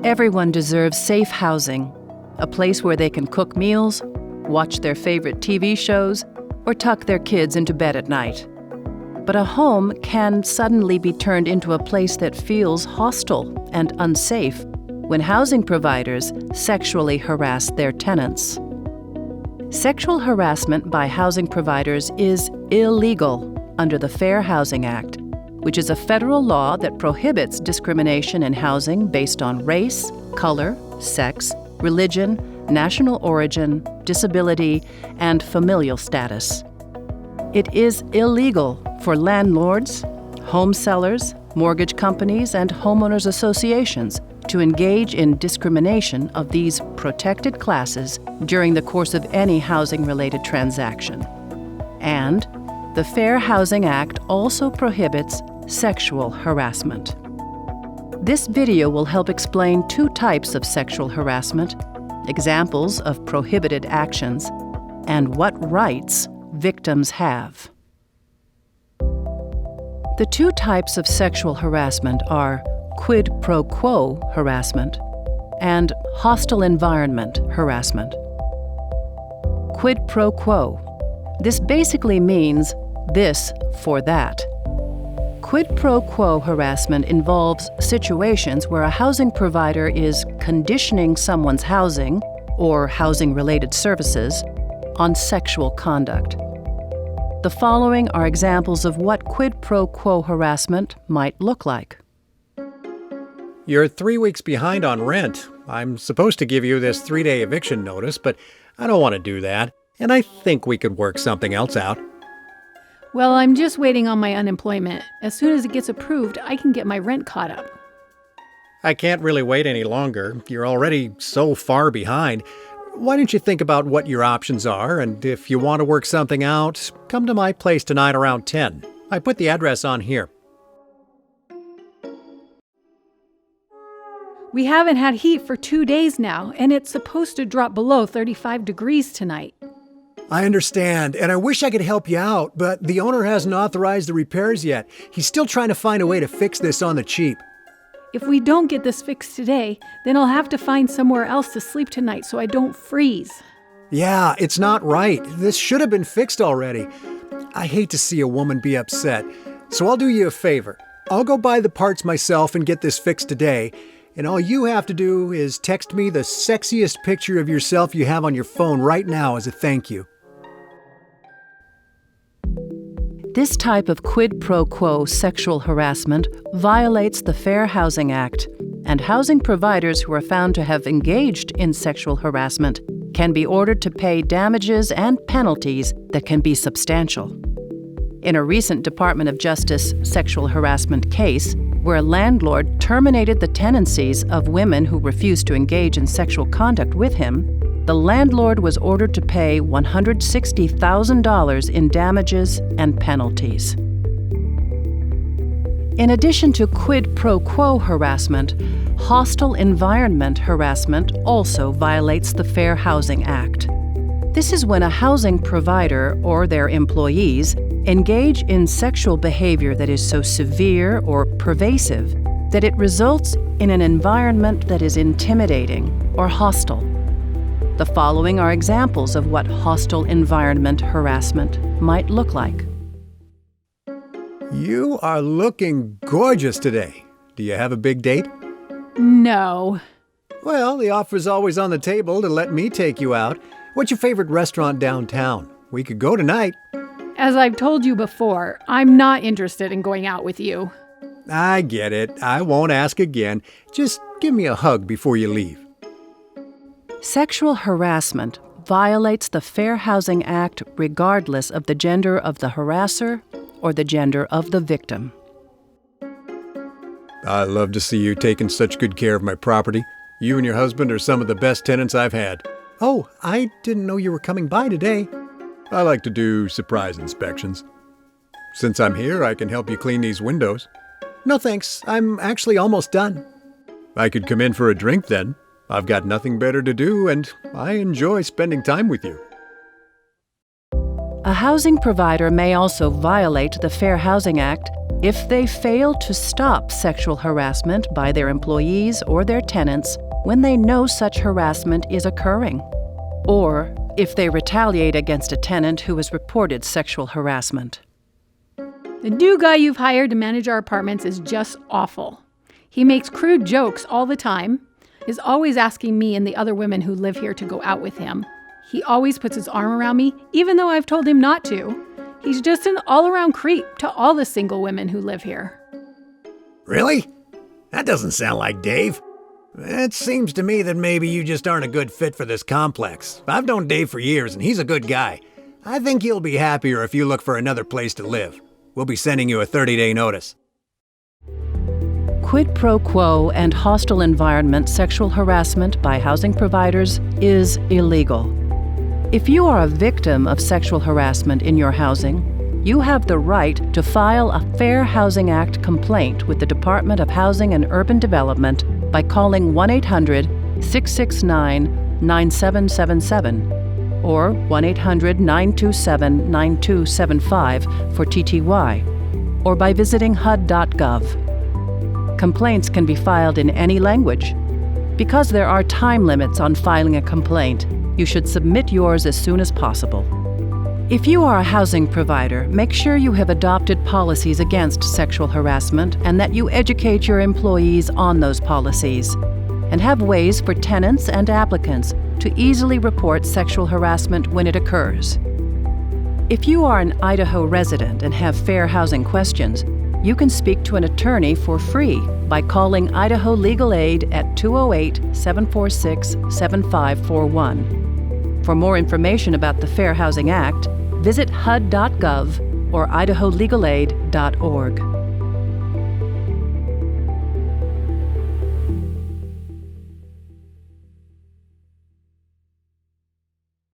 Everyone deserves safe housing, a place where they can cook meals, watch their favorite TV shows, or tuck their kids into bed at night. But a home can suddenly be turned into a place that feels hostile and unsafe when housing providers sexually harass their tenants. Sexual harassment by housing providers is illegal under the Fair Housing Act, which is a federal law that prohibits discrimination in housing based on race, color, sex, religion, national origin, disability, and familial status. It is illegal for landlords, home sellers, mortgage companies, and homeowners associations to engage in discrimination of these protected classes during the course of any housing-related transaction. And the Fair Housing Act also prohibits sexual harassment. This video will help explain two types of sexual harassment, examples of prohibited actions, and what rights victims have. The two types of sexual harassment are quid pro quo harassment and hostile environment harassment. Quid pro quo. This basically means this for that. Quid pro quo harassment involves situations where a housing provider is conditioning someone's housing or housing-related services on sexual conduct. The following are examples of what quid pro quo harassment might look like. You're 3 weeks behind on rent. I'm supposed to give you this 3-day eviction notice, but I don't want to do that, and I think we could work something else out. Well, I'm just waiting on my unemployment. As soon as it gets approved, I can get my rent caught up. I can't really wait any longer. You're already so far behind. Why don't you think about what your options are, and if you want to work something out, come to my place tonight around 10. I put the address on here. We haven't had heat for 2 days now, and it's supposed to drop below 35 degrees tonight. I understand, and I wish I could help you out, but the owner hasn't authorized the repairs yet. He's still trying to find a way to fix this on the cheap. If we don't get this fixed today, then I'll have to find somewhere else to sleep tonight so I don't freeze. Yeah, it's not right. This should have been fixed already. I hate to see a woman be upset, so I'll do you a favor. I'll go buy the parts myself and get this fixed today, and all you have to do is text me the sexiest picture of yourself you have on your phone right now as a thank you. This type of quid pro quo sexual harassment violates the Fair Housing Act, and housing providers who are found to have engaged in sexual harassment can be ordered to pay damages and penalties that can be substantial. In a recent Department of Justice sexual harassment case, where a landlord terminated the tenancies of women who refused to engage in sexual conduct with him, the landlord was ordered to pay $160,000 in damages and penalties. In addition to quid pro quo harassment, hostile environment harassment also violates the Fair Housing Act. This is when a housing provider or their employees engage in sexual behavior that is so severe or pervasive that it results in an environment that is intimidating or hostile. The following are examples of what hostile environment harassment might look like. You are looking gorgeous today. Do you have a big date? No. Well, the offer's always on the table to let me take you out. What's your favorite restaurant downtown? We could go tonight. As I've told you before, I'm not interested in going out with you. I get it. I won't ask again. Just give me a hug before you leave. Sexual harassment violates the Fair Housing Act regardless of the gender of the harasser or the gender of the victim. I love to see you taking such good care of my property. You and your husband are some of the best tenants I've had. Oh, I didn't know you were coming by today. I like to do surprise inspections. Since I'm here, I can help you clean these windows. No thanks, I'm actually almost done. I could come in for a drink then. I've got nothing better to do, and I enjoy spending time with you. A housing provider may also violate the Fair Housing Act if they fail to stop sexual harassment by their employees or their tenants when they know such harassment is occurring, or if they retaliate against a tenant who has reported sexual harassment. The new guy you've hired to manage our apartments is just awful. He makes crude jokes all the time, is always asking me and the other women who live here to go out with him. He always puts his arm around me, even though I've told him not to. He's just an all-around creep to all the single women who live here. Really? That doesn't sound like Dave. It seems to me that maybe you just aren't a good fit for this complex. I've known Dave for years, and he's a good guy. I think you'll be happier if you look for another place to live. We'll be sending you a 30-day notice. Quid pro quo and hostile environment sexual harassment by housing providers is illegal. If you are a victim of sexual harassment in your housing, you have the right to file a Fair Housing Act complaint with the Department of Housing and Urban Development by calling 1-800-669-9777 or 1-800-927-9275 for TTY, or by visiting HUD.gov. Complaints can be filed in any language. Because there are time limits on filing a complaint, you should submit yours as soon as possible. If you are a housing provider, make sure you have adopted policies against sexual harassment and that you educate your employees on those policies, and have ways for tenants and applicants to easily report sexual harassment when it occurs. If you are an Idaho resident and have fair housing questions, you can speak to an attorney for free by calling Idaho Legal Aid at 208-746-7541. For more information about the Fair Housing Act, visit HUD.gov or idaholegalaid.org.